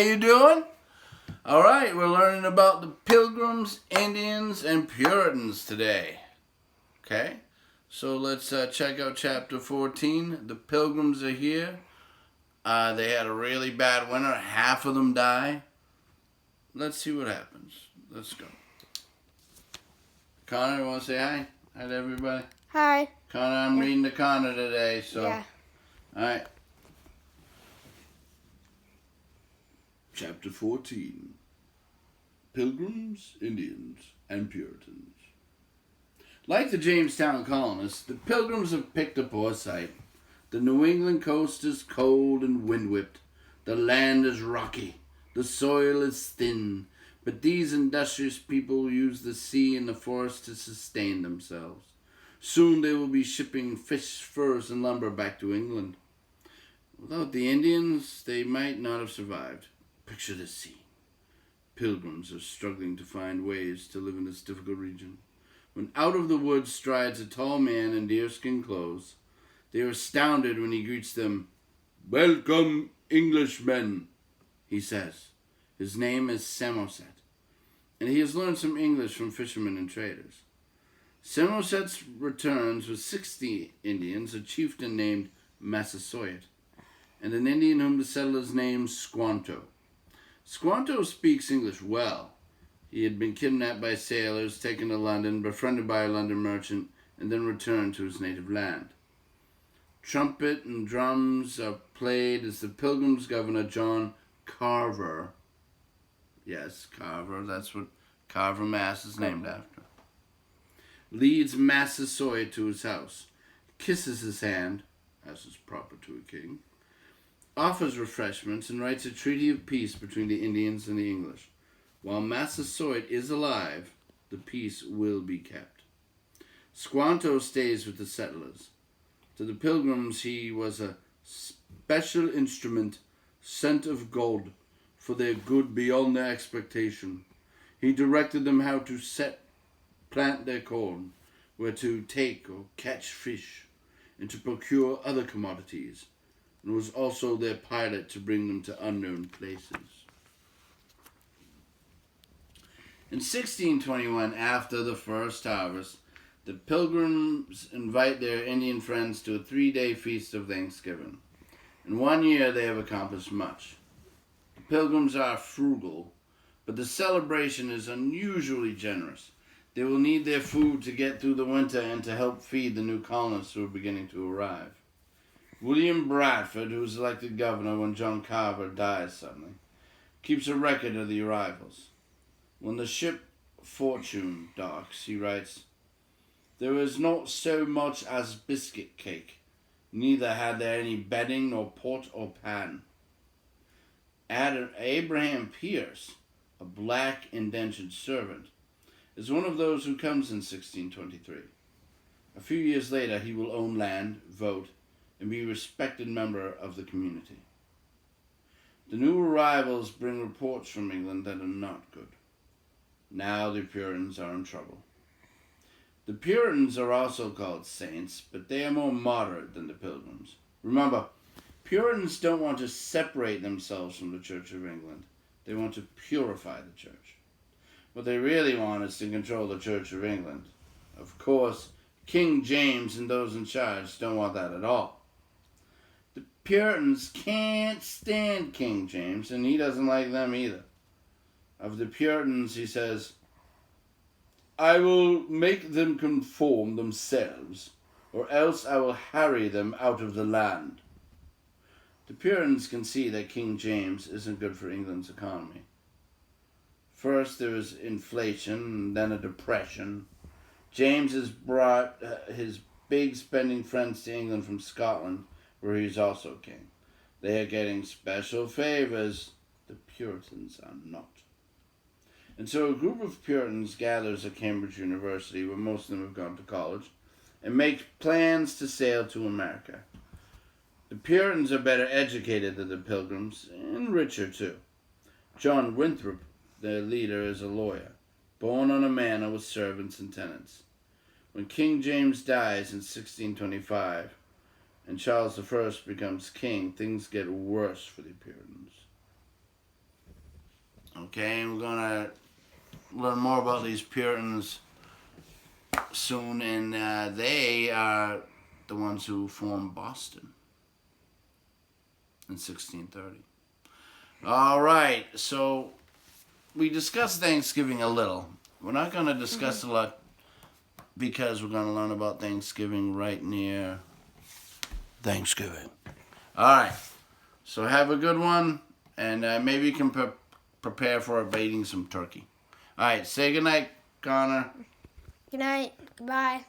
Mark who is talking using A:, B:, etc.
A: you doing? All right, we're learning about the Pilgrims, Indians, and Puritans today. Okay, so let's check out chapter 14. The Pilgrims are here. They had a really bad winter. Half of them die. Let's see what happens. Let's go. Connor, you want to say hi? Hi to everybody.
B: Hi.
A: Connor, I'm reading to Connor today, so.
B: Yeah.
A: All right. Chapter 14. Pilgrims, Indians, and Puritans. Like the Jamestown colonists, the Pilgrims have picked a poor site. The New England coast is cold and wind-whipped. The land is rocky. The soil is thin. But these industrious people use the sea and the forest to sustain themselves. Soon they will be shipping fish, furs, and lumber back to England. Without the Indians, they might not have survived. Picture this scene. Pilgrims are struggling to find ways to live in this difficult region. When out of the woods strides a tall man in deerskin clothes, they are astounded when he greets them. "Welcome, Englishmen," he says. His name is Samoset, and he has learned some English from fishermen and traders. Samoset returns with 60 Indians, a chieftain named Massasoit, and an Indian whom the settlers named Squanto. Squanto speaks English well. He had been kidnapped by sailors, taken to London, befriended by a London merchant, and then returned to his native land. Trumpet and drums are played as the Pilgrims' governor, John Carver, yes, Carver, that's what Carver, Mass. Is named after, leads Massasoit to his house, kisses his hand, as is proper to a king, offers refreshments, and writes a treaty of peace between the Indians and the English. While Massasoit is alive, the peace will be kept. Squanto stays with the settlers. To the Pilgrims, he was a special instrument sent of gold for their good beyond their expectation. He directed them how to plant their corn, where to take or catch fish, and to procure other commodities, and was also their pilot to bring them to unknown places. In 1621, after the first harvest, the Pilgrims invite their Indian friends to a 3-day feast of Thanksgiving. In 1 year, they have accomplished much. The Pilgrims are frugal, but the celebration is unusually generous. They will need their food to get through the winter and to help feed the new colonists who are beginning to arrive. William Bradford, who was elected governor when John Carver dies suddenly, keeps a record of the arrivals. When the ship Fortune docks, he writes, "There was not so much as biscuit cake, neither had there any bedding, nor pot or pan." Abraham Pierce, a black indentured servant, is one of those who comes in 1623. A few years later, he will own land, vote, and be a respected member of the community. The new arrivals bring reports from England that are not good. Now the Puritans are in trouble. The Puritans are also called saints, but they are more moderate than the Pilgrims. Remember, Puritans don't want to separate themselves from the Church of England. They want to purify the church. What they really want is to control the Church of England. Of course, King James and those in charge don't want that at all. The Puritans can't stand King James, and he doesn't like them either. Of the Puritans, he says, "I will make them conform themselves, or else I will harry them out of the land." The Puritans can see that King James isn't good for England's economy. First there was inflation, and then a depression. James has brought his big spending friends to England from Scotland, where he's also king. They are getting special favors. The Puritans are not. And so a group of Puritans gathers at Cambridge University, where most of them have gone to college, and make plans to sail to America. The Puritans are better educated than the Pilgrims, and richer too. John Winthrop, their leader, is a lawyer, born on a manor with servants and tenants. When King James dies in 1625, and Charles I becomes king, things get worse for the Puritans. Okay, and we're gonna learn more about these Puritans soon, and they are the ones who formed Boston in 1630. All right, so we discussed Thanksgiving a little. We're not going to discuss a lot because we're going to learn about Thanksgiving right near Thanksgiving. All right, so have a good one, and maybe you can prepare for eating some turkey. All right, say goodnight, Connor.
B: Good night. Goodbye.